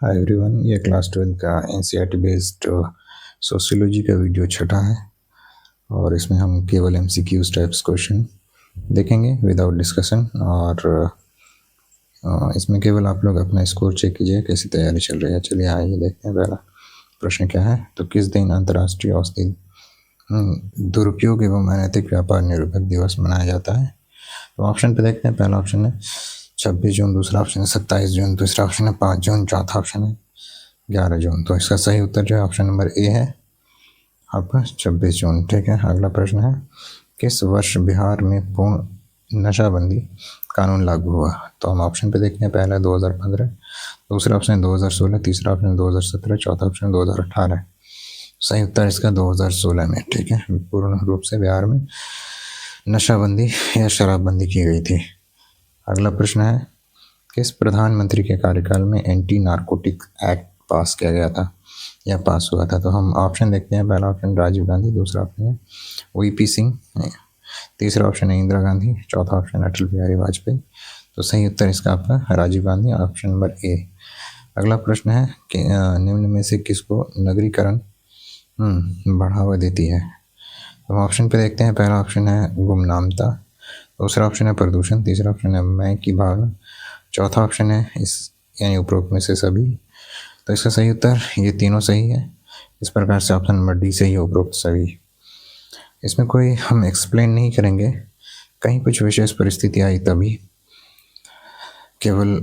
Hi everyone, ये class 12 का NCERT based sociology का वीडियो छठा है और इसमें हम केवल एमसीक्यूज टाइप्स क्वेश्चन देखेंगे विदाउट डिस्कशन। और इसमें केवल आप लोग अपना स्कोर चेक कीजिए कैसी तैयारी चल रही है। चलिए आइए देखते हैं पहला प्रश्न क्या है। तो किस दिन अंतर्राष्ट्रीय औषधि दुरुपयोग एवं अनैतिक व्यापार निरोधक दिवस मनाया जाता है? तो ऑप्शन पे देखते हैं। पहला ऑप्शन है 26 जून, दूसरा ऑप्शन है 27 जून, तीसरा ऑप्शन है 5 जून, चौथा ऑप्शन है 11 जून। तो इसका सही उत्तर जो है ऑप्शन नंबर ए है आपका 26 जून। ठीक है, अगला प्रश्न है किस वर्ष बिहार में पूर्ण नशाबंदी कानून लागू हुआ? तो हम ऑप्शन पे देखते हैं। पहला है 2015, दूसरा ऑप्शन है 2016, तीसरा ऑप्शन है 2017, चौथा ऑप्शन है 2018। सही उत्तर इसका 2016 में। ठीक है, पूर्ण रूप से बिहार में नशाबंदी या शराबबंदी की गई थी। अगला प्रश्न है किस प्रधानमंत्री के कार्यकाल में एंटी नारकोटिक एक्ट पास किया गया था या पास हुआ था? तो हम ऑप्शन देखते हैं। पहला ऑप्शन राजीव गांधी, दूसरा ऑप्शन है वीपी सिंह, तीसरा ऑप्शन है इंदिरा गांधी, चौथा ऑप्शन अटल बिहारी वाजपेयी। तो सही उत्तर इसका आपका Rajiv Gandhi, option number A. अगला प्रश्न है कि निम्न में से किसको नगरीकरण बढ़ावा देती है? तो हम ऑप्शन पे देखते हैं। पहला ऑप्शन है गुमनामता, दूसरा ऑप्शन है प्रदूषण, तीसरा ऑप्शन है मैं की भावना, चौथा ऑप्शन है इस यानी उपरोक्त में से सभी। तो इसका सही उत्तर ये तीनों सही है। इस प्रकार से ऑप्शन नंबर डी सही है, उपरोक्त सभी। इसमें कोई हम एक्सप्लेन नहीं करेंगे, कहीं कुछ विशेष परिस्थिति आई तभी, केवल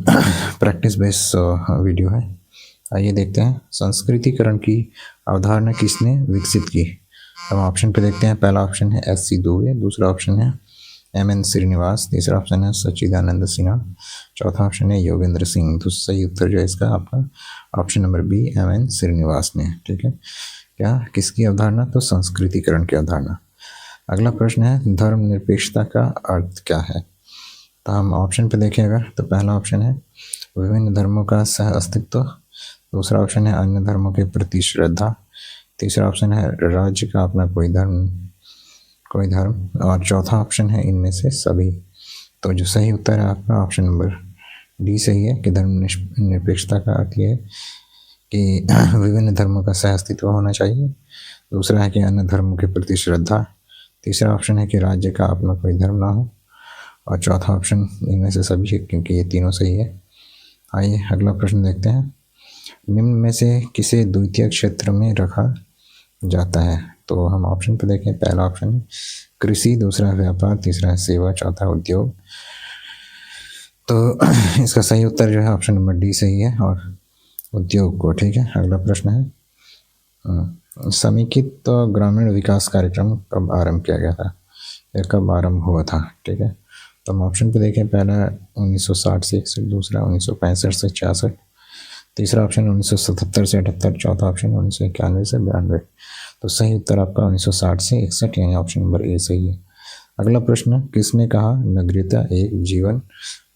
प्रैक्टिस बेस वीडियो है। आइए देखते हैं संस्कृतिकरण की अवधारणा किसने विकसित की? हम ऑप्शन पे देखते हैं। पहला ऑप्शन है एस.सी. दुबे, दूसरा ऑप्शन है एम.एन. श्रीनिवास, तीसरा ऑप्शन है सच्चिदानंद सिन्हा, चौथा ऑप्शन है योगेंद्र सिंह। तो सही उत्तर जो है इसका आपका option number B M N. Srinivas ने। ठीक है, क्या किसकी अवधारणा? तो संस्कृतिकरण की अवधारणा। अगला प्रश्न है धर्मनिरपेक्षता का अर्थ क्या है? तो हम ऑप्शन पे देखें अगर, तो पहला ऑप्शन है विभिन्न धर्मों का सह अस्तित्व, दूसरा ऑप्शन है अन्य धर्मों के प्रति श्रद्धा, तीसरा ऑप्शन है राज्य का अपना कोई धर्म, और चौथा ऑप्शन है इनमें से सभी। तो जो सही उत्तर है आपका ऑप्शन नंबर डी सही है कि धर्मनिरपेक्षता का अर्थ ये है कि विभिन्न धर्मों का सह अस्तित्व होना चाहिए, दूसरा है कि अन्य धर्मों के प्रति श्रद्धा, तीसरा ऑप्शन है कि राज्य का अपना कोई धर्म ना हो, और चौथा ऑप्शन इनमें से सभी है क्योंकि ये तीनों सही है। आइए अगला प्रश्न देखते हैं निम्न में से किसे द्वितीय क्षेत्र में रखा जाता है? तो हम ऑप्शन पर देखें। पहला ऑप्शन है कृषि, दूसरा है व्यापार, तीसरा है सेवा, चौथा उद्योग। तो इसका सही उत्तर जो है ऑप्शन नंबर डी सही है और उद्योग को। ठीक है, अगला प्रश्न है समेकित ग्रामीण विकास कार्यक्रम कब आरंभ किया गया था या कब आरंभ हुआ था? ठीक है, तो हम ऑप्शन पे देखें। पहला 1960 से 61, दूसरा 1965 से 66, तीसरा ऑप्शन 1977 से 78, चौथा ऑप्शन 1991 से 92। तो सही उत्तर आपका 1960 से 61 यानी ऑप्शन नंबर ए सही है। अगला प्रश्न किसने कहा नगरीयता एक जीवन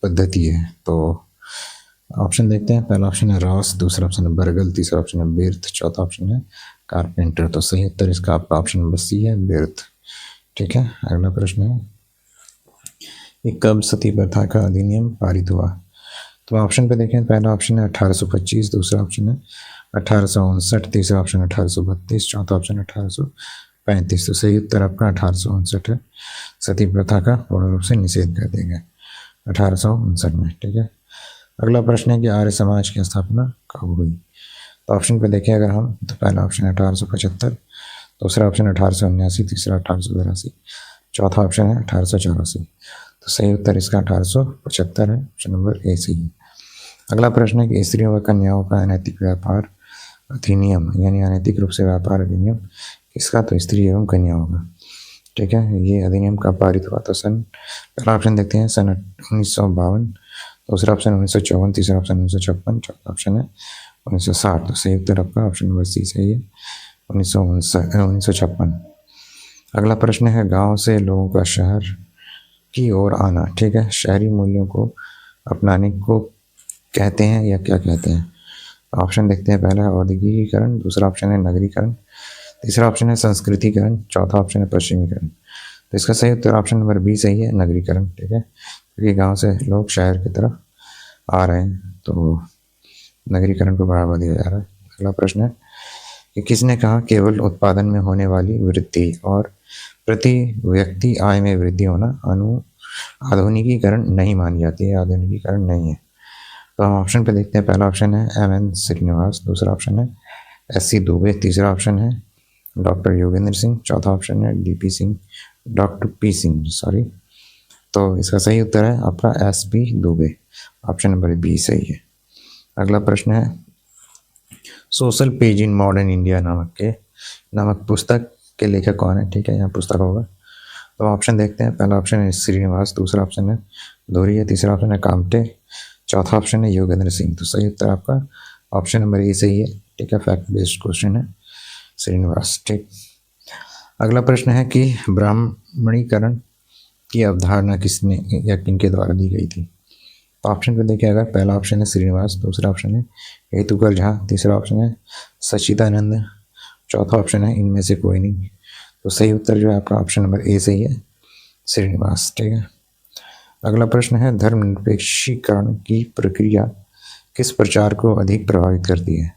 पद्धति है? तो ऑप्शन देखते हैं। पहला ऑप्शन है रॉस, दूसरा ऑप्शन है बर्गल, तीसरा ऑप्शन है बिर्थ, चौथा ऑप्शन है कारपेंटर। तो सही उत्तर इसका आपका ऑप्शन नंबर सी है, बिर्थ। ठीक है, अगला प्रश्न है ये कब सती प्रथा का अधिनियम पारित हुआ? तो ऑप्शन पे देखें। पहला ऑप्शन है 1825, दूसरा ऑप्शन है 1859, तीसरा ऑप्शन है 1832, चौथा ऑप्शन है 1835। तो सही उत्तर आपका 1859 है। सती प्रथा का पूर्ण रूप से निषेध कर दिया गया 1859 में। ठीक है, अगला प्रश्न है कि आर्य समाज की स्थापना कब हुई? तो ऑप्शन पे देखें अगर हम, तो पहला ऑप्शन है 1875, दूसरा ऑप्शन है 1879, तीसरा 1882, चौथा ऑप्शन है 1884। तो सही उत्तर इसका 1875 है, ऑप्शन नंबर ए सही है। अगला प्रश्न है कि स्त्रियों व कन्याओं का अनैतिक व्यापार अधिनियम यानी अनैतिक रूप से व्यापार अधिनियम किसका? तो स्त्री एवं कन्याओं का। ठीक है, ये अधिनियम कब पारित हुआ? तो पहला ऑप्शन देखते हैं सन 1952, दूसरा ऑप्शन 1954, तीसरा ऑप्शन 1956, चौथा ऑप्शन है 1960। तो सही उत्तर आपका ऑप्शन नंबर सी सही है, 1956। अगला प्रश्न है गांव से लोगों का शहर की ओर आना। ठीक है, शहरी मूल्यों को अपनाने को कहते हैं या क्या कहते हैं? ऑप्शन देखते हैं। पहला है औद्योगिकीकरण, दूसरा ऑप्शन है नगरीकरण, तीसरा ऑप्शन है संस्कृतिकरण, चौथा ऑप्शन है पश्चिमीकरण। तो इसका सही उत्तर ऑप्शन नंबर बी सही है, नगरीकरण। ठीक है, क्योंकि गांव से लोग शहर की तरफ आ रहे हैं तो नगरीकरण को बढ़ावा दिया जा रहा है। अगला प्रश्न है कि किसने कहा केवल उत्पादन में होने वाली वृद्धि और प्रति व्यक्ति आय में वृद्धि होना आधुनिकीकरण नहीं मानी जाती है, आधुनिकीकरण नहीं है। तो हम ऑप्शन पे देखते हैं। पहला ऑप्शन है M.N. श्रीनिवास, दूसरा ऑप्शन है S.C. दुबे, तीसरा ऑप्शन है डॉक्टर योगेंद्र सिंह, चौथा ऑप्शन है D.P. Singh, doctor P. Singh, sorry. तो इसका सही उत्तर है आपका S.P. Dubey, option number B सही है। अगला प्रश्न है social page in modern India नामक पुस्तक के लेखक कौन है? ठीक है, यहाँ पुस्तक होगा। तो ऑप्शन देखते हैं। पहला ऑप्शन है श्रीनिवास, दूसरा ऑप्शन है धोरिया, तीसरा ऑप्शन है कामटे, चौथा ऑप्शन है योगेंद्र सिंह। तो सही उत्तर आपका ऑप्शन नंबर ए सही है। ठीक है, फैक्ट बेस्ड क्वेश्चन है, श्रीनिवास। ठीक। अगला प्रश्न है कि ब्राह्मणीकरण की अवधारणा किसने या किनके द्वारा दी गई थी? तो ऑप्शन पे देखिए, अगर पहला ऑप्शन है श्रीनिवास, दूसरा ऑप्शन है हेतुकर झा, तीसरा ऑप्शन है सच्चिदानंद, चौथा ऑप्शन है इनमें से कोई नहीं। तो सही उत्तर जो है आपका ऑप्शन नंबर ए सही है, श्रीनिवास। ठीक है। अगला प्रश्न है धर्मनिरपेक्षीकरण की प्रक्रिया किस प्रचार को अधिक प्रभावित करती है?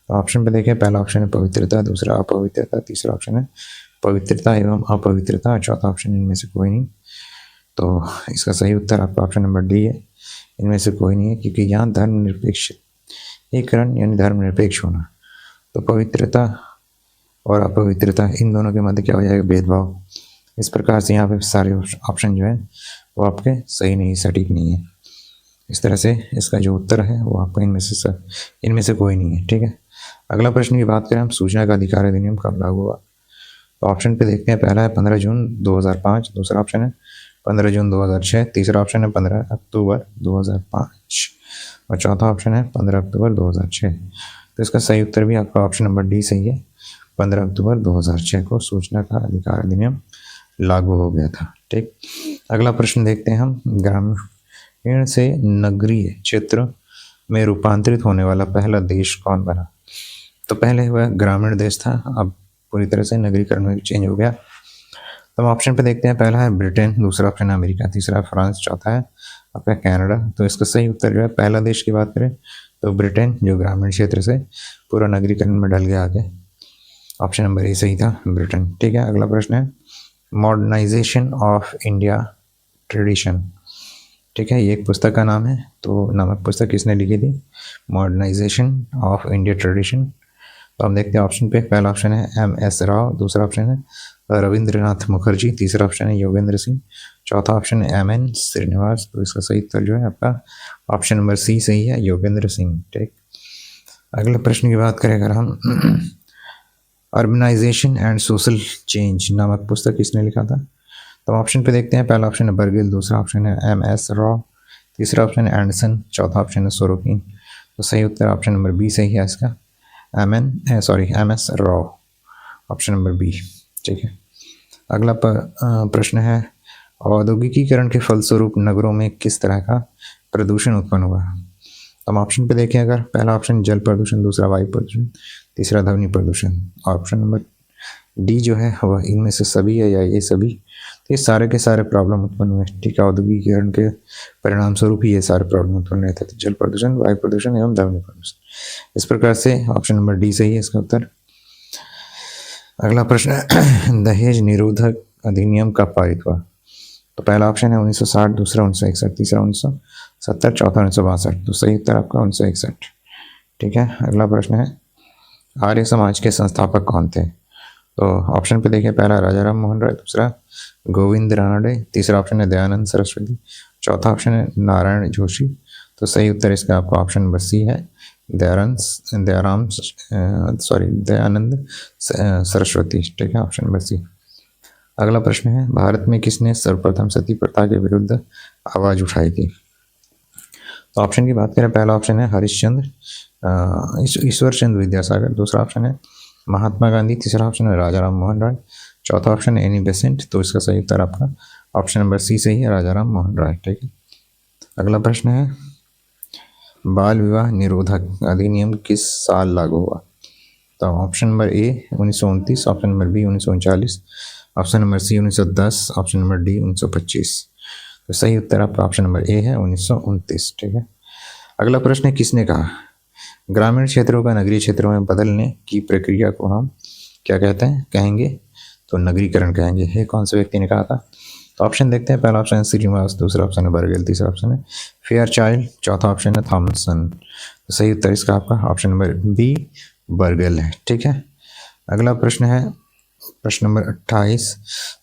तो ऑप्शन पे देखें। पहला ऑप्शन है पवित्रता, दूसरा अपवित्रता, तीसरा ऑप्शन है पवित्रता एवं अपवित्रता, चौथा ऑप्शन इनमें से कोई नहीं। तो इसका सही उत्तर आपका ऑप्शन नंबर डी है, इनमें से कोई नहीं है, क्योंकि यहाँ धर्मनिरपेक्षीकरण यानी धर्मनिरपेक्ष होना। तो पवित्रता और अपवित्रता इन दोनों के मध्य क्या हो जाएगा? भेदभाव। इस प्रकार से यहाँ पे सारे ऑप्शन जो है वो आपके सही नहीं, सटीक नहीं है। इस तरह से इसका जो उत्तर है वो आपका इनमें से कोई नहीं है। ठीक है। अगला प्रश्न की बात करें हम, सूचना का अधिकार अधिनियम कब लागू हुआ? तो ऑप्शन पे देखते हैं। पहला है 15 जून 2005, दूसरा ऑप्शन है 15 जून 2006, तीसरा ऑप्शन है 15 अक्टूबर 2005 और चौथा ऑप्शन है 15 अक्टूबर 2006। तो इसका सही उत्तर भी आपका ऑप्शन नंबर डी सही है। 15 अक्टूबर 2006 को सूचना का अधिकार अधिनियम लागू हो गया था। ठीक। अगला प्रश्न देखते हैं हम, ग्रामीण से नगरीय क्षेत्र में रूपांतरित होने वाला पहला देश कौन बना? तो पहले वह ग्रामीण देश था, अब पूरी तरह से नगरीकरण में चेंज हो गया। तो हम ऑप्शन पे देखते हैं। पहला है ब्रिटेन, दूसरा ऑप्शन है अमेरिका, तीसरा है फ्रांस, चौथा है आपका कनाडा। तो इसका सही उत्तर जो है, पहला देश की बात करें तो ब्रिटेन, जो ग्रामीण क्षेत्र से पूरा नगरीकरण में ढल गया आगे। ऑप्शन नंबर ए सही था, ब्रिटेन। ठीक है। अगला प्रश्न है मॉडर्नाइजेशन ऑफ इंडिया ट्रेडिशन। ठीक है, ये एक पुस्तक का नाम है। तो नामक पुस्तक किसने लिखी थी? Modernisation of India tradition. तो हम देखते हैं ऑप्शन पे। पहला ऑप्शन है M.S. राव, दूसरा ऑप्शन है रविंद्रनाथ मुखर्जी, तीसरा ऑप्शन है योगेंद्र सिंह, चौथा ऑप्शन है M.N. श्रीनिवास। तो इसका सही उत्तर जो है आपका ऑप्शन नंबर सी सही है, योगेंद्र सिंह। ठीक। अगले प्रश्न की बात करें अगर हम, अर्बनाइजेशन एंड सोशल चेंज नामक पुस्तक किसने लिखा था? तो ऑप्शन पे देखते हैं। पहला ऑप्शन है बर्गिल, दूसरा ऑप्शन है M.S. राव, तीसरा ऑप्शन है एंडरसन, चौथा ऑप्शन है सोरोकिन। तो सही उत्तर ऑप्शन नंबर बी सही है इसका, M.S. Rao, option number B. ठीक है। अगला प्रश्न है औद्योगिकीकरण के फलस्वरूप नगरों में किस तरह का प्रदूषण उत्पन्न हुआ? हम ऑप्शन पे देखें अगर, पहला ऑप्शन जल प्रदूषण, दूसरा वायु प्रदूषण, तीसरा ध्वनि प्रदूषण। ऑप्शन नंबर डी जो है वह इनमें से सभी है या ये सभी। तो ये सारे के सारे प्रॉब्लम उत्पन्न हुए। ठीक है, औद्योगिकीकरण के परिणाम स्वरूप ही ये सारे प्रॉब्लम उत्पन्न हुए थे। तो जल प्रदूषण, वायु प्रदूषण एवं ध्वनि प्रदूषण। इस प्रकार से ऑप्शन नंबर डी सही है इसका उत्तर। अगला प्रश्न है दहेज निरोधक अधिनियम कब पारित हुआ? तो पहला ऑप्शन है 1960, दूसरा 1961, तीसरा 1970, चौथा 1962। तो सही उत्तर आपका 1961। ठीक है। अगला प्रश्न है आर्य समाज के संस्थापक कौन थे? तो ऑप्शन पे देखिए, पहला राजा राम मोहन राय, दूसरा गोविंद रानडे, तीसरा ऑप्शन है दयानंद सरस्वती, चौथा ऑप्शन है नारायण जोशी। तो सही उत्तर इसका आपका ऑप्शन नंबर सी है, दयानंद सरस्वती। ठीक है, ऑप्शन नंबर सी। अगला प्रश्न है भारत में किसने सर्वप्रथम सती प्रथा के विरुद्ध आवाज उठाई थी? तो ऑप्शन की बात करें, पहला ऑप्शन है हरिश्चंद्र, ईश्वर चंद्र विद्यासागर, दूसरा ऑप्शन है महात्मा गांधी, तीसरा ऑप्शन है राजा राम मोहन राय, चौथा ऑप्शन है एनी बेसेंट। तो इसका सही उत्तर आपका ऑप्शन नंबर सी सही है, राजा राम मोहन राय। ठीक है। अगला प्रश्न है बाल विवाह निरोधक अधिनियम किस साल लागू हुआ? तो option number A 1929, option number B 1939, option number C 1910, option number D 1925। तो सही उत्तर आपका ऑप्शन नंबर ए है 1929। ठीक है। अगला प्रश्न है किसने कहा ग्रामीण क्षेत्रों का नगरीय क्षेत्रों में बदलने की प्रक्रिया को हम क्या कहते हैं, कहेंगे तो नगरीकरण कहेंगे। ये कौन से व्यक्ति ने कहा था? तो ऑप्शन देखते हैं। पहला ऑप्शन है श्रीनिवास, दूसरा ऑप्शन है बर्गेल, तीसरा ऑप्शन है फेयरचाइल्ड, चौथा ऑप्शन है थॉमसन। तो सही उत्तर इसका आपका ऑप्शन नंबर बी बर्गेल है। ठीक है, अगला प्रश्न है प्रश्न नंबर 28।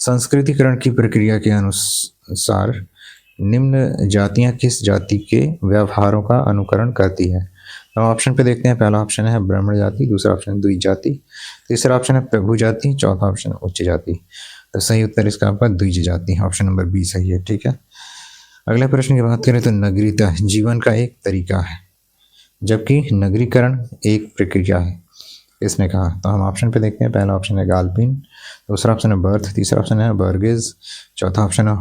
संस्कृतिकरण की प्रक्रिया के अनुसार निम्न जातियां किस जाति के व्यवहारों का अनुकरण करती है? तो ऑप्शन पे देखते हैं। पहला ऑप्शन है ब्राह्मण जाति, दूसरा ऑप्शन है द्विज जाति, तीसरा ऑप्शन है प्रभु जाति, चौथा ऑप्शन है उच्च जाति। तो सही उत्तर इसका आपका द्विज जाति, ऑप्शन नंबर बी सही है। ठीक है, अगले प्रश्न की बात करें तो नगरीयता जीवन का एक तरीका है जबकि नगरीकरण एक प्रक्रिया है, इसने कहा। तो हम ऑप्शन पे देखते हैं। पहला ऑप्शन है गाल्पिन, दूसरा ऑप्शन है बर्थ, तीसरा ऑप्शन है बर्गेज, चौथा ऑप्शन है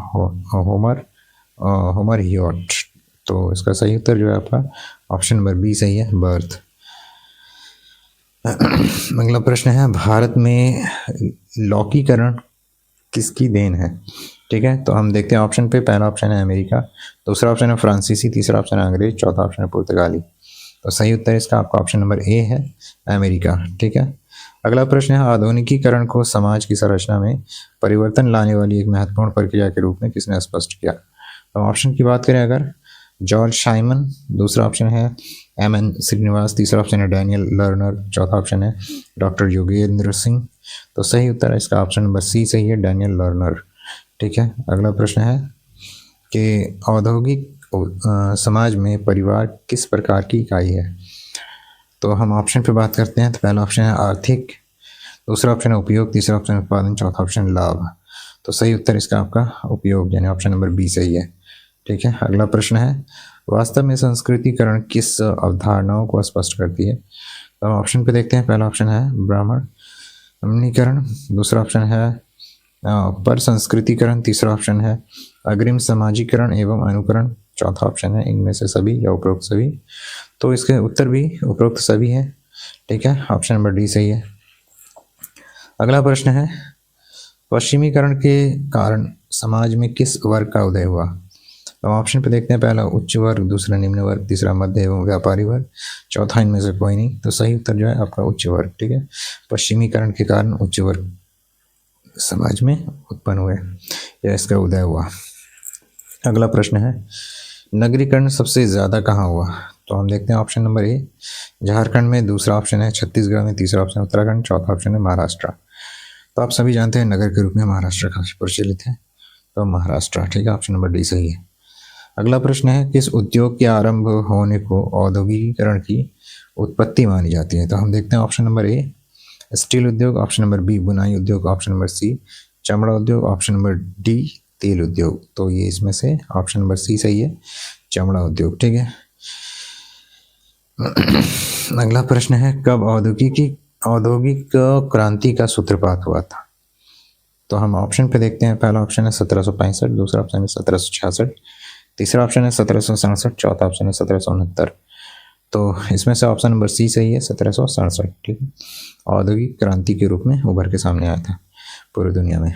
होमर हियोट। तो इसका सही उत्तर जो है आपका ऑप्शन नंबर बी सही है, बर्थ। अगला प्रश्न है भारत में लौकीकरण किसकी देन है? ठीक है, तो हम देखते हैं ऑप्शन पे। पहला ऑप्शन है अमेरिका, दूसरा ऑप्शन है फ्रांसीसी, तीसरा ऑप्शन है अंग्रेज, चौथा ऑप्शन है पुर्तगाली। तो सही उत्तर इसका आपका ऑप्शन नंबर ए है, अमेरिका। ठीक है, अगला प्रश्न है आधुनिकीकरण को समाज की संरचना में परिवर्तन लाने वाली एक महत्वपूर्ण प्रक्रिया के रूप में किसने स्पष्ट किया? तो ऑप्शन की बात करें अगर, जॉर्ज साइमन, दूसरा ऑप्शन है एम.एन. श्रीनिवास, तीसरा ऑप्शन है डैनियल लर्नर, चौथा ऑप्शन है डॉक्टर योगेंद्र सिंह। तो सही उत्तर है इसका ऑप्शन नंबर सी सही है, डैनियल लर्नर। ठीक है, अगला प्रश्न है कि औद्योगिक समाज में परिवार किस प्रकार की इकाई है? तो हम ऑप्शन पे बात करते हैं। तो पहला ऑप्शन है आर्थिक, दूसरा ऑप्शन है उपयोग, तीसरा ऑप्शन है उत्पादन, चौथा ऑप्शन लाभ। तो सही उत्तर इसका आपका उपयोग यानी ऑप्शन नंबर बी सही है। ठीक है, अगला प्रश्न है वास्तव में संस्कृतिकरण किस अवधारणाओं को स्पष्ट करती है? तो हम ऑप्शन पे देखते हैं। पहला ऑप्शन है ब्राह्मणीकरण, दूसरा ऑप्शन है पर संस्कृतिकरण, तीसरा ऑप्शन है अग्रिम समाजीकरण एवं अनुकरण, चौथा ऑप्शन है इनमें से सभी या उपरोक्त सभी। तो इसके उत्तर भी उपरोक्त सभी है। ठीक है, ऑप्शन नंबर डी सही है। अगला प्रश्न है पश्चिमीकरण के कारण समाज में किस वर्ग का उदय हुआ? तो ऑप्शन पे देखते हैं। पहला उच्च वर्ग, दूसरा निम्न वर्ग, तीसरा मध्य एवं व्यापारी वर्ग, चौथा इनमें से कोई नहीं। तो सही उत्तर जो है आपका उच्च वर्ग। ठीक है, पश्चिमीकरण के कारण उच्च वर्ग समाज में उत्पन्न हुए या इसका उदय हुआ। अगला प्रश्न है नगरीकरण सबसे ज़्यादा कहाँ हुआ? तो हम देखते हैं ऑप्शन नंबर ए झारखंड में, दूसरा ऑप्शन है छत्तीसगढ़ में, तीसरा ऑप्शन है उत्तराखंड, चौथा ऑप्शन है महाराष्ट्र। तो आप सभी जानते हैं नगर के रूप में महाराष्ट्र काफी प्रचलित है, तो महाराष्ट्र। ठीक है, ऑप्शन नंबर डी सही है। अगला प्रश्न है किस उद्योग के आरंभ होने को औद्योगिकीकरण की उत्पत्ति मानी जाती है? तो हम देखते हैं ऑप्शन नंबर ए स्टील उद्योग, ऑप्शन नंबर बी बुनाई उद्योग, ऑप्शन नंबर सी चमड़ा उद्योग, ऑप्शन नंबर डी तेल उद्योग। तो ये इसमें से ऑप्शन नंबर सी सही है, चमड़ा उद्योग। ठीक है, अगला प्रश्न है कब औद्योगिक क्रांति का सूत्रपात हुआ था? तो हम ऑप्शन पे देखते हैं। पहला ऑप्शन है 1765, दूसरा ऑप्शन है 1766, तीसरा ऑप्शन है 1767, चौथा ऑप्शन है 1769। तो इसमें से ऑप्शन नंबर सी सही है, 1767। ठीक है, औद्योगिक क्रांति के रूप में उभर के सामने आया था पूरी दुनिया में।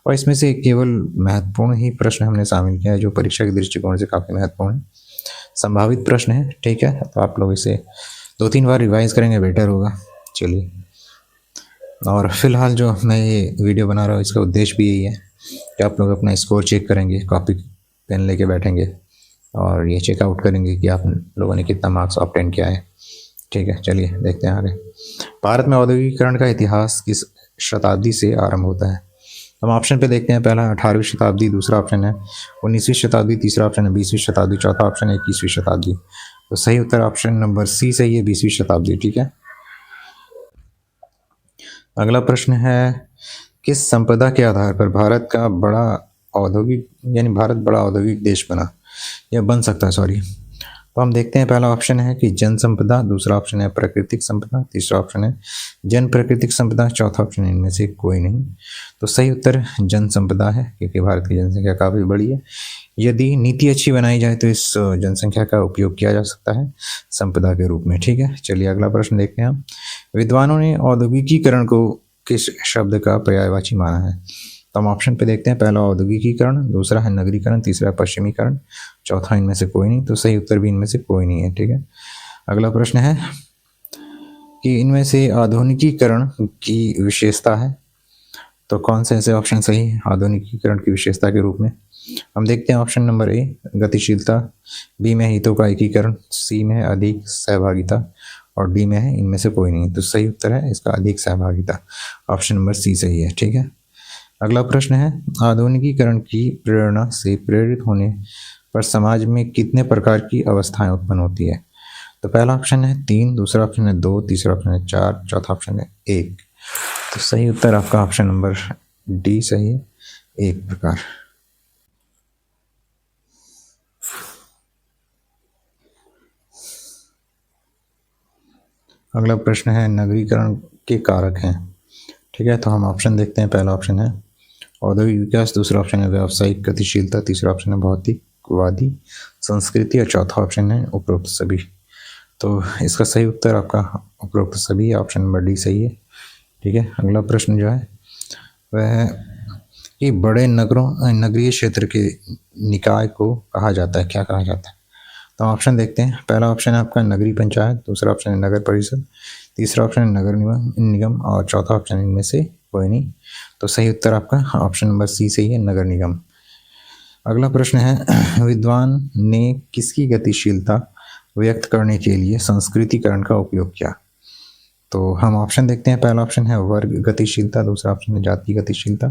और इसमें से केवल महत्वपूर्ण ही प्रश्न हमने शामिल किया है जो परीक्षा के दृष्टिकोण से काफ़ी महत्वपूर्ण है, संभावित प्रश्न है। ठीक है, तो आप लोग इसे 2-3 बार रिवाइज करेंगे बेटर होगा। चलिए, और फिलहाल जो मैं ये वीडियो बना रहा हूँ इसका उद्देश्य भी यही है कि आप लोग अपना स्कोर चेक करेंगे, कॉपी पेन लेके बैठेंगे और ये चेकआउट करेंगे कि आप लोगों ने कितना मार्क्स ऑब्टेन किया है। ठीक है, चलिए देखते हैं आगे। भारत में औद्योगिकीकरण का इतिहास किस शताब्दी से आरंभ होता है? हम ऑप्शन पे देखते हैं। पहला 18वीं शताब्दी, दूसरा ऑप्शन है 19वीं शताब्दी, तीसरा ऑप्शन है 20वीं शताब्दी, चौथा ऑप्शन है 21वीं शताब्दी। तो सही उत्तर ऑप्शन नंबर सी सही है, 20वीं शताब्दी। ठीक है, अगला प्रश्न है किस संपदा के आधार पर भारत बड़ा औद्योगिक देश बना या बन सकता है, सॉरी। तो हम देखते हैं। पहला ऑप्शन है कि जन संपदा, दूसरा ऑप्शन है प्राकृतिक संपदा, तीसरा ऑप्शन है जन प्राकृतिक संपदा, चौथा ऑप्शन है इनमें से कोई नहीं। तो सही उत्तर जन संपदा है क्योंकि भारत की जनसंख्या काफ़ी बड़ी है। यदि नीति अच्छी बनाई जाए तो इस जनसंख्या का उपयोग किया जा सकता है संपदा के रूप में। ठीक है, चलिए अगला प्रश्न देखते हैं हम। विद्वानों ने औद्योगिकीकरण को किस शब्द का पर्यायवाची माना है? तो हम ऑप्शन पे देखते हैं। पहला औद्योगिकीकरण, दूसरा है नगरीकरण, तीसरा पश्चिमीकरण, चौथा इनमें से कोई नहीं। तो सही उत्तर भी इनमें से कोई नहीं है। ठीक है, अगला प्रश्न है कि इनमें से आधुनिकीकरण की विशेषता है, तो कौन से ऐसे ऑप्शन सही है आधुनिकीकरण की विशेषता के रूप में। हम देखते हैं ऑप्शन नंबर ए गतिशीलता, बी में हितों का एकीकरण, सी में है अधिक सहभागिता और डी में है इनमें से कोई नहीं। तो सही उत्तर है इसका अधिक सहभागिता, ऑप्शन नंबर सी सही है। ठीक है, अगला प्रश्न है आधुनिकीकरण की प्रेरणा से प्रेरित होने पर समाज में कितने प्रकार की अवस्थाएं उत्पन्न होती है। तो पहला ऑप्शन है 3, दूसरा ऑप्शन है 2, तीसरा ऑप्शन है 4, चौथा ऑप्शन है 1। तो सही उत्तर आपका ऑप्शन नंबर डी सही है, 1 प्रकार। अगला प्रश्न है नगरीकरण के कारक हैं। ठीक है, तो हम ऑप्शन देखते हैं। पहला ऑप्शन है औद्योगिक विकास, दूसरा ऑप्शन है व्यावसायिक गतिशीलता, तीसरा ऑप्शन है भौतिकवादी संस्कृति और चौथा ऑप्शन है उपरोक्त सभी। तो इसका सही उत्तर आपका उपरोक्त सभी, ऑप्शन नंबर डी सही है। ठीक है, अगला प्रश्न जो है वह है कि बड़े नगरीय क्षेत्र के निकाय को कहा जाता है, क्या कहा जाता है। तो हम ऑप्शन देखते हैं। पहला ऑप्शन है आपका नगरीय पंचायत, दूसरा ऑप्शन है नगर परिषद, तीसरा ऑप्शन है नगर निगम और चौथा ऑप्शन इनमें से कोई नहीं। तो सही उत्तर आपका ऑप्शन नंबर सी सही है, नगर निगम। अगला प्रश्न है विद्वान ने किसकी गतिशीलता व्यक्त करने के लिए संस्कृतिकरण का उपयोग किया। तो हम ऑप्शन देखते हैं। पहला ऑप्शन है वर्ग गतिशीलता, दूसरा ऑप्शन है जाति गतिशीलता,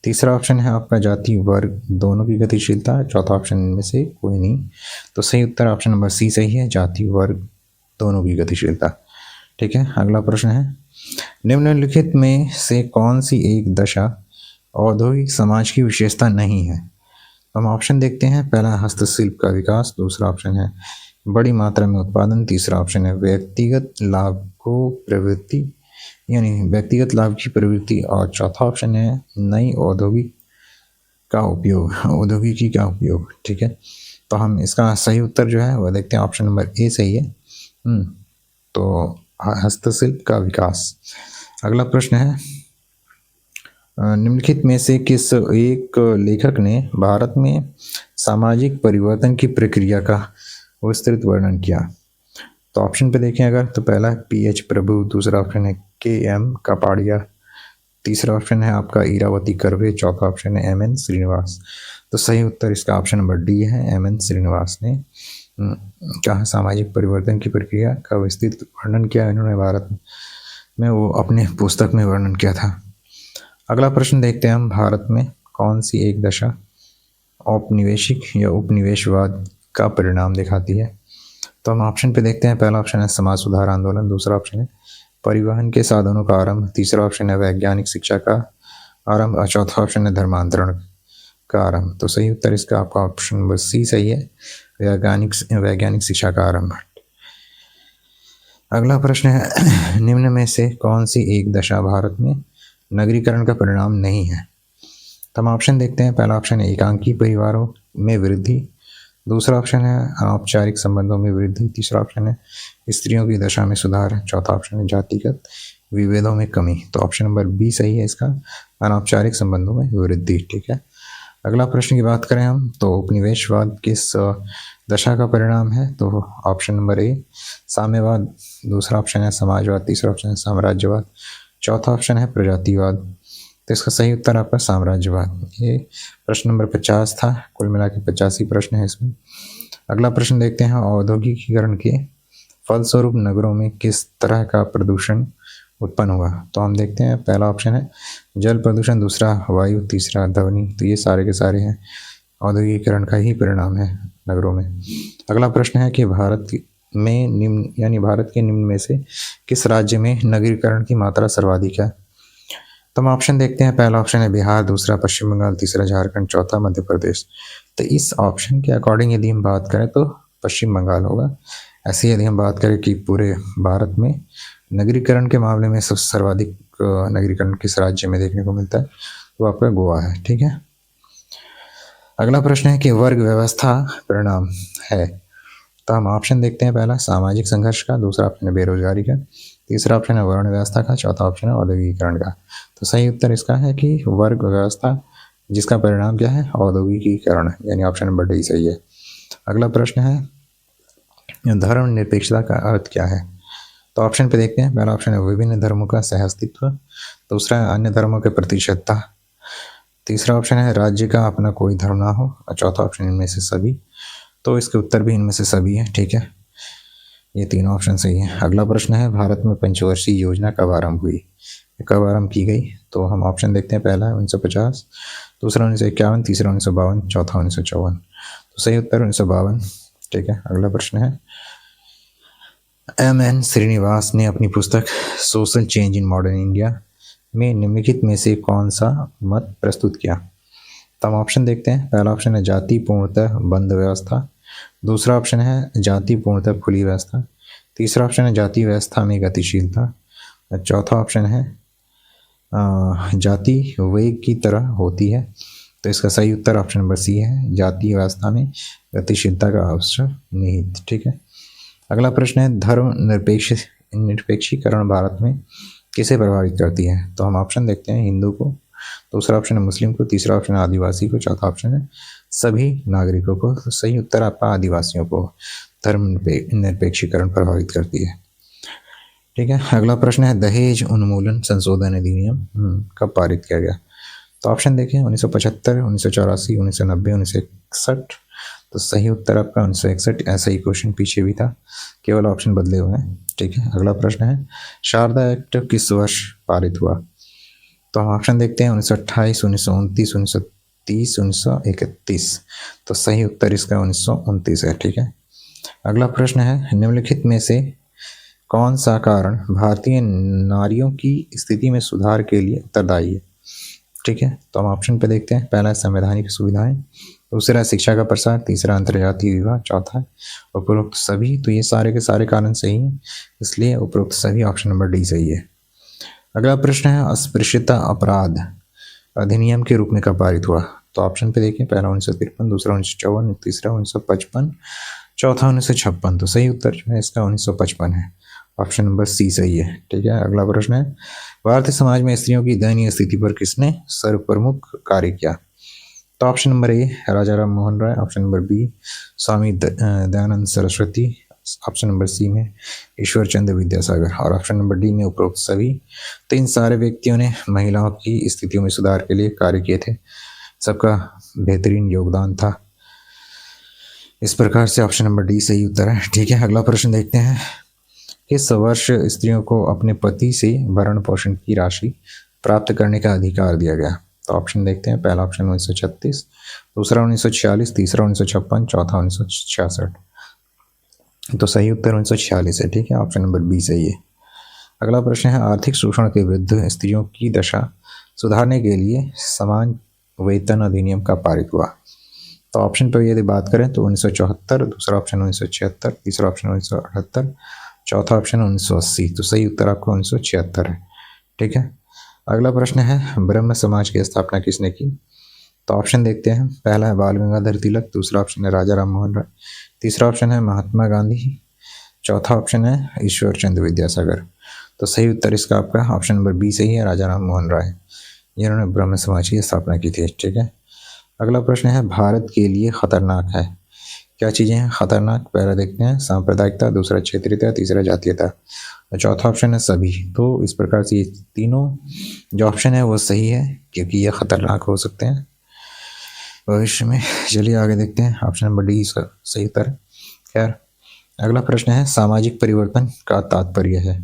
तीसरा ऑप्शन है आपका जाति वर्ग दोनों की गतिशीलता, चौथा ऑप्शन इनमें से कोई नहीं। तो सही उत्तर ऑप्शन नंबर सी सही है, जाति वर्ग दोनों की गतिशीलता। ठीक है, अगला प्रश्न है निम्नलिखित में से कौन सी एक दशा औद्योगिक समाज की विशेषता नहीं है। तो हम ऑप्शन देखते हैं। पहला हस्तशिल्प का विकास, दूसरा ऑप्शन है बड़ी मात्रा में उत्पादन, तीसरा ऑप्शन है व्यक्तिगत लाभ को प्रवृत्ति यानी व्यक्तिगत लाभ की प्रवृत्ति और चौथा ऑप्शन है नई औद्योगिकी का उपयोग। ठीक है, तो हम इसका सही उत्तर जो है वह देखते हैं, ऑप्शन नंबर ए सही है। तो हस्तशिल्प का विकास। अगला प्रश्न है निम्नलिखित में से किस एक लेखक ने भारत में सामाजिक परिवर्तन की प्रक्रिया का विस्तृत वर्णन किया। तो ऑप्शन पे देखें अगर, तो पहला पीएच प्रभु, दूसरा ऑप्शन है केएम कापाड़िया, तीसरा ऑप्शन है आपका इरावती कर्वे, चौथा ऑप्शन है एमएन श्रीनिवास। तो सही उत्तर इसका ऑप्शन नंबर डी है, एमएन श्रीनिवास ने कहा सामाजिक परिवर्तन की प्रक्रिया का विस्तृत वर्णन किया इन्होंने भारत में, वो अपने पुस्तक में वर्णन किया था। अगला प्रश्न देखते हैं हम, भारत में कौन सी एक दशा औपनिवेशिक या उपनिवेशवाद का परिणाम दिखाती है। तो हम ऑप्शन पे देखते हैं। पहला ऑप्शन है समाज सुधार आंदोलन, दूसरा ऑप्शन है परिवहन के साधनों का आरंभ, तीसरा ऑप्शन है वैज्ञानिक शिक्षा का आरंभ और चौथा ऑप्शन है धर्मांतरण का आरंभ। तो सही उत्तर इसका आपका ऑप्शन नंबर सी सही है, वैज्ञानिक शिक्षा का आरंभ। अगला प्रश्न है निम्न में से कौन सी एक दशा भारत में नगरीकरण का परिणाम नहीं है। तो हम ऑप्शन देखते हैं। पहला ऑप्शन है एकांकी परिवारों में वृद्धि, दूसरा ऑप्शन है अनौपचारिक संबंधों में वृद्धि, तीसरा ऑप्शन है स्त्रियों की दशा में सुधार, चौथा ऑप्शन है जातिगत विभेदों में कमी। तो ऑप्शन नंबर बी सही है इसका, अनौपचारिक संबंधों में वृद्धि। ठीक है, अगला प्रश्न की बात करें हम, तो उपनिवेशवाद किस दशा का परिणाम है। तो ऑप्शन नंबर ए साम्यवाद, दूसरा ऑप्शन है समाजवाद, तीसरा ऑप्शन है साम्राज्यवाद, चौथा ऑप्शन है प्रजातिवाद। तो इसका सही उत्तर आपका साम्राज्यवाद। ये प्रश्न नंबर 50 था, कुल मिला के 85 प्रश्न है इसमें। अगला प्रश्न देखते हैं औद्योगिकीकरण के फलस्वरूप नगरों में किस तरह का प्रदूषण उत्पन्न हुआ। तो हम देखते हैं। पहला ऑप्शन है जल प्रदूषण, दूसरा वायु, तीसरा ध्वनि। तो ये सारे के सारे हैं औद्योगिकीकरण का ही परिणाम है नगरों में। अगला प्रश्न है कि भारत में निम्न यानी भारत के निम्न में से किस राज्य में नगरीकरण की मात्रा सर्वाधिक है। तो हम ऑप्शन देखते हैं। पहला ऑप्शन है बिहार, दूसरा पश्चिम बंगाल, तीसरा झारखंड, चौथा मध्य प्रदेश। तो इस ऑप्शन के अकॉर्डिंग यदि हम बात करें तो पश्चिम बंगाल होगा। ऐसे यदि हम बात करें कि पूरे भारत में नगरीकरण के मामले में सबसे सर्वाधिक नगरीकरण किस राज्य में देखने को मिलता है, तो आपका गोवा है। ठीक है, अगला प्रश्न है कि वर्ग व्यवस्था परिणाम है। तो हम ऑप्शन देखते हैं। पहला सामाजिक संघर्ष का, दूसरा ऑप्शन है बेरोजगारी का, तीसरा ऑप्शन है वर्ण व्यवस्था का, चौथा ऑप्शन है औद्योगिकीकरण का। तो सही उत्तर इसका है कि वर्ग व्यवस्था, जिसका परिणाम क्या है औद्योगिकीकरण, यानी ऑप्शन नंबर डी सही है। अगला प्रश्न है धर्मनिरपेक्षता का अर्थ क्या है? तो ऑप्शन पे देखते हैं। पहला ऑप्शन है विभिन्न धर्मों का सहअस्तित्व, दूसरा है अन्य धर्मों के प्रति श्रद्धा, तीसरा ऑप्शन है राज्य का अपना कोई धर्म ना हो, और चौथा ऑप्शन इनमें से सभी। तो इसके उत्तर भी इनमें से सभी है। ठीक है, ये तीनों ऑप्शन सही है। अगला प्रश्न है भारत में पंचवर्षीय योजना कब आरंभ हुई? कब आरंभ की गई? तो हम ऑप्शन देखते हैं। पहला है 1950, दूसरा 1951, तीसरा 1952, चौथा 1954। तो सही उत्तर 1952। ठीक है, अगला प्रश्न है M.N. श्रीनिवास ने अपनी पुस्तक social change in modern India में निम्नलिखित में से कौन सा मत प्रस्तुत किया? तो हम ऑप्शन देखते हैं। पहला ऑप्शन है जाति पूर्णतः बंद व्यवस्था, दूसरा ऑप्शन है जाति पूर्णतः खुली व्यवस्था, तीसरा ऑप्शन है जाति व्यवस्था में गतिशीलता, चौथा ऑप्शन है जाति वेग की तरह होती है। तो इसका सही उत्तर ऑप्शन नंबर सी है, जाति व्यवस्था में गतिशीलता का अवसर निहित। ठीक है, अगला प्रश्न है धर्म निरपेक्षीकरण भारत में किसे प्रभावित करती है? तो हम ऑप्शन देखते हैं। हिंदू को, दूसरा ऑप्शन है मुस्लिम को, तीसरा ऑप्शन है आदिवासी को, चौथा ऑप्शन है सभी नागरिकों को। तो सही उत्तर आपका आदिवासियों को धर्म निरपेक्षीकरण प्रभावित करती है। ठीक है, अगला प्रश्न है दहेज उन्मूलन संशोधन अधिनियम कब पारित किया गया? तो ऑप्शन देखें 1975, 1984, 1990, 1961। तो सही उत्तर आपका 1961। ऐसा ही क्वेश्चन पीछे भी था, केवल ऑप्शन बदले हुए हैं। ठीक है, अगला प्रश्न है शारदा एक्ट किस वर्ष पारित हुआ? तो हम ऑप्शन देखते हैं 1928, 1929, 1930, 1931। तो सही उत्तर इसका 1929 है। ठीक है, अगला प्रश्न है निम्नलिखित में से कौन सा कारण भारतीय नारियों की स्थिति में सुधार के लिए उत्तरदायी है? ठीक है, तो हम ऑप्शन पे देखते हैं। पहला संवैधानिक सुविधाएं, दूसरा शिक्षा का प्रसार, तीसरा अंतर्जातीय विवाह, चौथा उपरोक्त सभी। तो ये सारे के सारे कारण सही हैं, इसलिए उपरोक्त सभी ऑप्शन नंबर डी सही है। अगला प्रश्न है अस्पृश्यता अपराध अधिनियम के रूप में कब पारित हुआ? तो ऑप्शन पे देखें। पहला 1953, दूसरा 1954, तीसरा 1955, चौथा 1956। तो सही उत्तर जो है इसका 1955 है, ऑप्शन नंबर सी सही है। ठीक है, अगला प्रश्न है भारतीय समाज में स्त्रियों की दयनीय स्थिति पर किसने सर्वप्रमुख कार्य किया? तो option number A Raja Ram Mohan Roy, option number B Swami Dayanand Saraswati, option number C में ईश्वर चंद्र विद्यासागर, और ऑप्शन नंबर डी में उपरोक्त सभी। तो इन सारे व्यक्तियों ने महिलाओं की स्थितियों में सुधार के लिए कार्य किए थे, सबका बेहतरीन योगदान था। इस प्रकार से ऑप्शन नंबर डी सही उत्तर है। ठीक है, अगला प्रश्न देखते हैं किस वर्ष स्त्रियों को अपने पति से भरण पोषण की राशि प्राप्त करने का अधिकार दिया गया? तो ऑप्शन देखते हैं। पहला ऑप्शन 1936, दूसरा 1946, तीसरा 1956, चौथा 1966। तो सही उत्तर 1946 है। ठीक है, ऑप्शन नंबर बी सही है। अगला प्रश्न है आर्थिक शोषण के विरुद्ध स्त्रियों की दशा सुधारने के लिए समान वेतन अधिनियम का पारित हुआ? तो ऑप्शन पर यदि बात करें तो 1974, दूसरा ऑप्शन 1976, तीसरा ऑप्शन 1978, चौथा ऑप्शन 1980। तो सही उत्तर आपका 1976 है। ठीक है, अगला प्रश्न है ब्रह्म समाज की स्थापना किसने की? तो ऑप्शन देखते हैं। पहला है बाल गंगाधर तिलक, दूसरा ऑप्शन है राजा राम मोहन राय, तीसरा ऑप्शन है महात्मा गांधी, चौथा ऑप्शन है ईश्वर चंद्र विद्यासागर। तो सही उत्तर इसका आपका ऑप्शन नंबर बी सही है, राजा राम मोहन राय, जिन्होंने ब्रह्म समाज की स्थापना की थी। ठीक है, अगला प्रश्न है भारत के लिए खतरनाक है क्या चीज़ें हैं खतरनाक? पहला देखते हैं सांप्रदायिकता, दूसरा क्षेत्रीयता, तीसरा जातीयता, चौथा ऑप्शन है सभी। तो इस प्रकार से ये तीनों जो ऑप्शन है वो सही है, क्योंकि ये खतरनाक हो सकते हैं भविष्य में। चलिए आगे देखते हैं, ऑप्शन नंबर डी इसका सही उत्तर है। खैर, अगला प्रश्न है सामाजिक परिवर्तन का तात्पर्य है।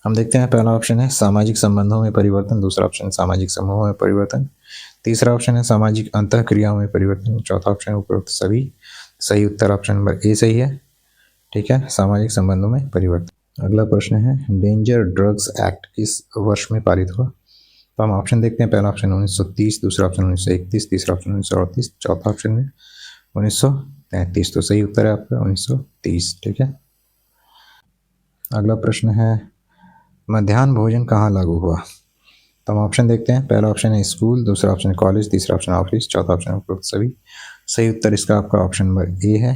हम देखते हैं। पहला ऑप्शन है सामाजिक संबंधों में परिवर्तन, दूसरा ऑप्शन सामाजिक समूहों में परिवर्तन, तीसरा ऑप्शन है सामाजिक अंतःक्रियाओं में परिवर्तन, चौथा ऑप्शन उपरोक्त सभी। सही उत्तर ऑप्शन नंबर ए सही है। ठीक है, सामाजिक संबंधों में परिवर्तन। अगला प्रश्न है डेंजर ड्रग्स एक्ट किस वर्ष में पारित हुआ? तो हम ऑप्शन देखते हैं। पहला ऑप्शन 1930, दूसरा ऑप्शन 1931, तीसरा ऑप्शन 1938, चौथा ऑप्शन है 1933। तो सही उत्तर है आपका 1930। ठीक है, अगला प्रश्न है मध्याह्न भोजन कहाँ लागू हुआ? तो हम ऑप्शन देखते हैं। पहला ऑप्शन है स्कूल, दूसरा ऑप्शन है कॉलेज, तीसरा ऑप्शन ऑफिस, चौथा ऑप्शन उपरोक्त सभी। सही उत्तर इसका आपका ऑप्शन नंबर ए है।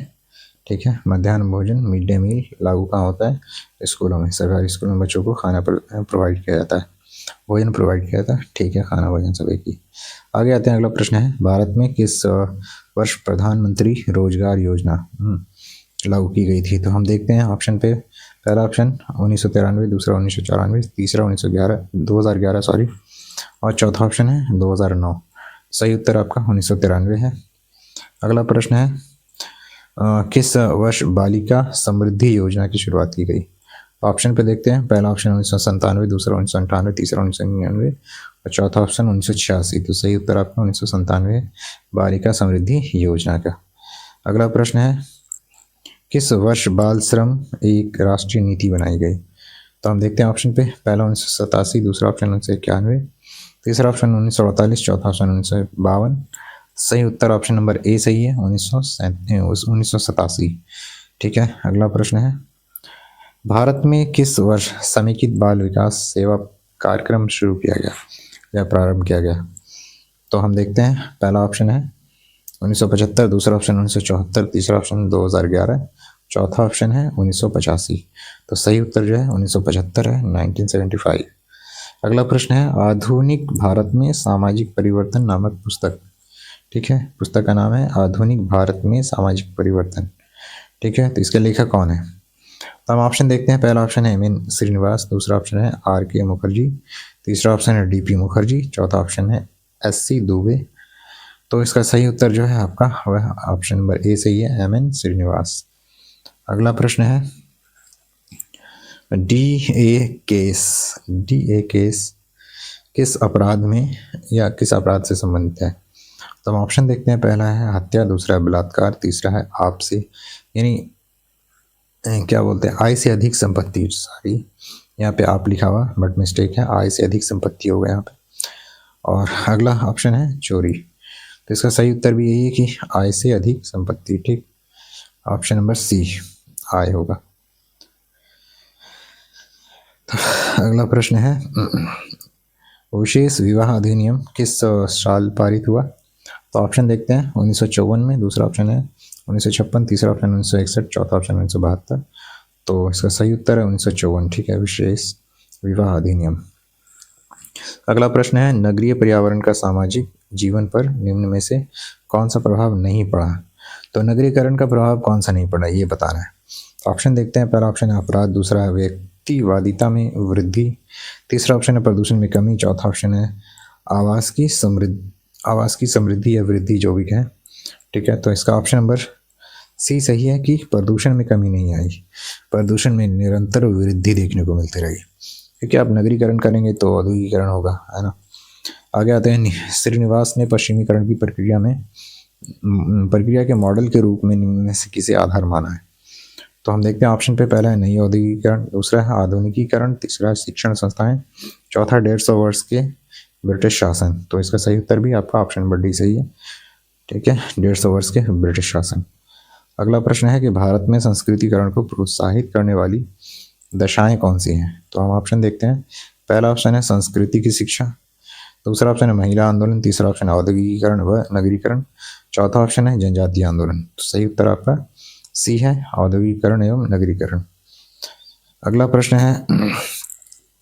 ठीक है, मध्याह्न भोजन मिड डे मील लागू कहाँ होता है? स्कूलों में, सरकारी स्कूलों में बच्चों को खाना प्रोवाइड किया जाता है, भोजन प्रोवाइड किया जाता है। ठीक है, खाना भोजन सभी की। आगे आते हैं। अगला प्रश्न है भारत में किस वर्ष प्रधानमंत्री रोजगार योजना लागू की गई थी। तो हम देखते हैं ऑप्शन पे, पहला ऑप्शन 1993, दूसरा 1994, तीसरा 1911 2011 सॉरी, और चौथा ऑप्शन है 2009। सही उत्तर आपका 1993 है। अगला प्रश्न है किस वर्ष बालिका समृद्धि योजना की शुरुआत की गई? ऑप्शन पे देखते हैं, पहला ऑप्शन 1997, दूसरा 1998, तीसरा 1999 और चौथा ऑप्शन 1986। तो सही उत्तर आपका 1997 बालिका समृद्धि योजना का। अगला प्रश्न है किस वर्ष बाल श्रम एक राष्ट्रीय नीति बनाई गई? तो हम देखते हैं ऑप्शन पे, पहला 1987, दूसरा ऑप्शन 1991, तीसरा ऑप्शन 1948, चौथा ऑप्शन 1952। सही उत्तर ऑप्शन नंबर ए सही है, 1987। ठीक है। अगला प्रश्न है भारत में किस वर्ष समेकित बाल विकास सेवा कार्यक्रम शुरू किया गया या प्रारंभ किया गया? तो हम देखते हैं, पहला ऑप्शन है 1975, दूसरा ऑप्शन 1974, तीसरा ऑप्शन 2011, चौथा ऑप्शन है 1985। तो सही उत्तर जो है 1975 है, 1975। अगला प्रश्न है आधुनिक भारत में सामाजिक परिवर्तन नामक पुस्तक, ठीक है, पुस्तक का नाम है आधुनिक भारत में सामाजिक परिवर्तन। ठीक है। तो इसके लेखक कौन है? तो हम ऑप्शन देखते हैं, पहला ऑप्शन है एम.एन. श्रीनिवास, दूसरा ऑप्शन है आर.के. मुखर्जी, तीसरा ऑप्शन है डी.पी. मुखर्जी, चौथा ऑप्शन है एस.सी. दुबे। तो इसका सही उत्तर जो है आपका वह ऑप्शन नंबर ए सही है, एम.एन. श्रीनिवास। अगला प्रश्न है डी.ए. केस किस अपराध में या किस अपराध से संबंधित है? तो हम ऑप्शन देखते हैं, पहला है हत्या, दूसरा है बलात्कार, तीसरा है आपसे यानी क्या बोलते हैं आय से अधिक संपत्ति, सॉरी यहाँ पे आप लिखा हुआ बट मिस्टेक है, आय से अधिक संपत्ति होगा यहाँ पे। और अगला ऑप्शन है चोरी। तो इसका सही उत्तर भी यही है कि आय से अधिक संपत्ति। ठीक, ऑप्शन नंबर सी आय होगा। तो अगला प्रश्न है विशेष विवाह अधिनियम किस साल पारित हुआ? तो ऑप्शन देखते हैं, 1954 में, दूसरा ऑप्शन है 1956, तीसरा ऑप्शन 1961, चौथा ऑप्शन 1972। तो इसका सही उत्तर है 1954। ठीक है, विशेष विवाह अधिनियम। अगला प्रश्न है नगरीय पर्यावरण का सामाजिक जीवन पर निम्न में से कौन सा प्रभाव नहीं पड़ा? तो नगरीकरण का प्रभाव कौन सा नहीं पड़ा ये बताना है। ऑप्शन देखते हैं, पहला ऑप्शन है अपराध, दूसरा है व्यक्तिवादिता में वृद्धि, तीसरा ऑप्शन है प्रदूषण में कमी, चौथा ऑप्शन है आवास की समृद्धि या वृद्धि जो भी कहें। ठीक है। तो इसका ऑप्शन नंबर सी सही है कि प्रदूषण में कमी नहीं आई, प्रदूषण में निरंतर वृद्धि देखने को मिलती रही, क्योंकि आप नगरीकरण करेंगे तो औद्योगिकरण होगा, है ना। आगे आते हैं श्रीनिवास ने पश्चिमीकरण की प्रक्रिया के मॉडल के रूप में निम्न में से किसे आधार माना है? तो हम देखते हैं ऑप्शन पे, पहला है नई औद्योगिकरण, दूसरा है आधुनिकीकरण, तीसरा है शिक्षण संस्थाएं, चौथा 150 वर्ष के ब्रिटिश शासन। तो इसका सही उत्तर भी आपका ऑप्शन नंबर डी सही है। ठीक है, 150 वर्ष के ब्रिटिश शासन। अगला प्रश्न है कि भारत में संस्कृतिकरण को प्रोत्साहित करने वाली दशाएं कौन सी हैं? तो हम ऑप्शन देखते हैं, पहला ऑप्शन है संस्कृति की शिक्षा, दूसरा ऑप्शन है महिला आंदोलन, तीसरा ऑप्शन है औद्योगिकीकरण व नगरीकरण, चौथा ऑप्शन है जनजातीय आंदोलन। तो सही उत्तर आपका सी है, औद्योगिकीकरण एवं नगरीकरण। अगला प्रश्न है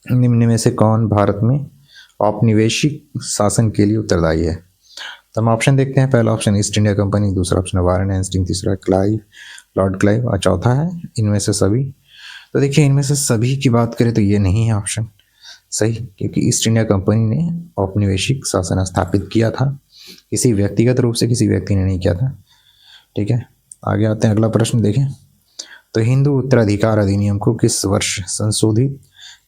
निम्न में से कौन भारत में औपनिवेशिक शासन के लिए उत्तरदायी है? तो हम ऑप्शन देखते हैं, पहला ऑप्शन ईस्ट इंडिया कंपनी, दूसरा ऑप्शन है वारेन हेस्टिंग, तीसरा है लॉर्ड क्लाइव और चौथा है इनमें से सभी। तो देखिए इनमें से सभी की बात करें तो ये नहीं है ऑप्शन सही, क्योंकि ईस्ट इंडिया कंपनी ने औपनिवेशिक शासन स्थापित किया था, किसी व्यक्तिगत रूप से किसी व्यक्ति ने नहीं किया था। ठीक है, आगे आते हैं, अगला प्रश्न देखें। तो हिंदू उत्तराधिकार अधिनियम को किस वर्ष संशोधित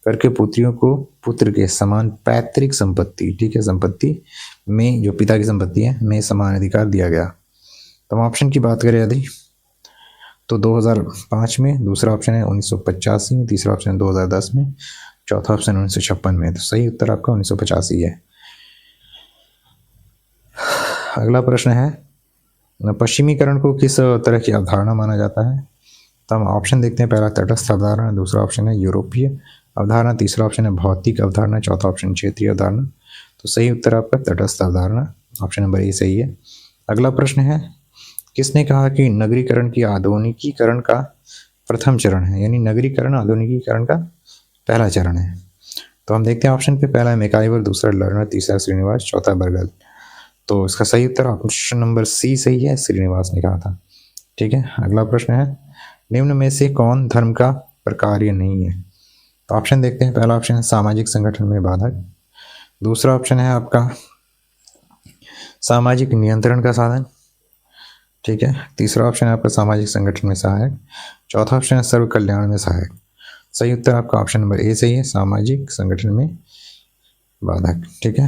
करके पुत्रियों को पुत्र के समान पैतृक संपत्ति, ठीक है, संपत्ति में जो पिता की संपत्ति है में समान अधिकार दिया गया? तो हम ऑप्शन की बात करें यदि तो 2005 में, दूसरा ऑप्शन है 1985 में, तीसरा ऑप्शन है 2010 में, चौथा ऑप्शन 1956 में। तो सही उत्तर आपका 1985 है। अगला प्रश्न है पश्चिमीकरण को किस तरह की अवधारणा माना जाता है? तो हम ऑप्शन देखते हैं, पहला तटस्थ अवधारणा, दूसरा ऑप्शन है यूरोपीय अवधारणा, तीसरा ऑप्शन है भौतिक अवधारणा, चौथा ऑप्शन क्षेत्रीय अवधारणा। तो सही उत्तर आपका तटस्थ अवधारणा, ऑप्शन नंबर ए सही है। अगला प्रश्न है किसने कहा कि नगरीकरण की आधुनिकीकरण का प्रथम चरण है, यानी नगरीकरण आधुनिकीकरण का पहला चरण है? तो हम देखते हैं ऑप्शन पे, पहला है मैकाइवर, दूसरा लर्नर, तीसरा श्रीनिवास, चौथा बर्गल। तो इसका सही उत्तर ऑप्शन नंबर सी सही है, श्रीनिवास ने कहा था। ठीक है, अगला प्रश्न है निम्न में से कौन धर्म का प्रकार्य नहीं है? तो ऑप्शन देखते हैं। पहला ऑप्शन है सामाजिक संगठन में बाधक, दूसरा ऑप्शन है आपका सामाजिक नियंत्रण का साधन, ठीक है, तीसरा ऑप्शन है आपका सामाजिक संगठन में सहायक, चौथा ऑप्शन है सर्व कल्याण में सहायक। सही उत्तर आपका ऑप्शन नंबर ए सही है, सामाजिक संगठन में बाधक, ठीक है।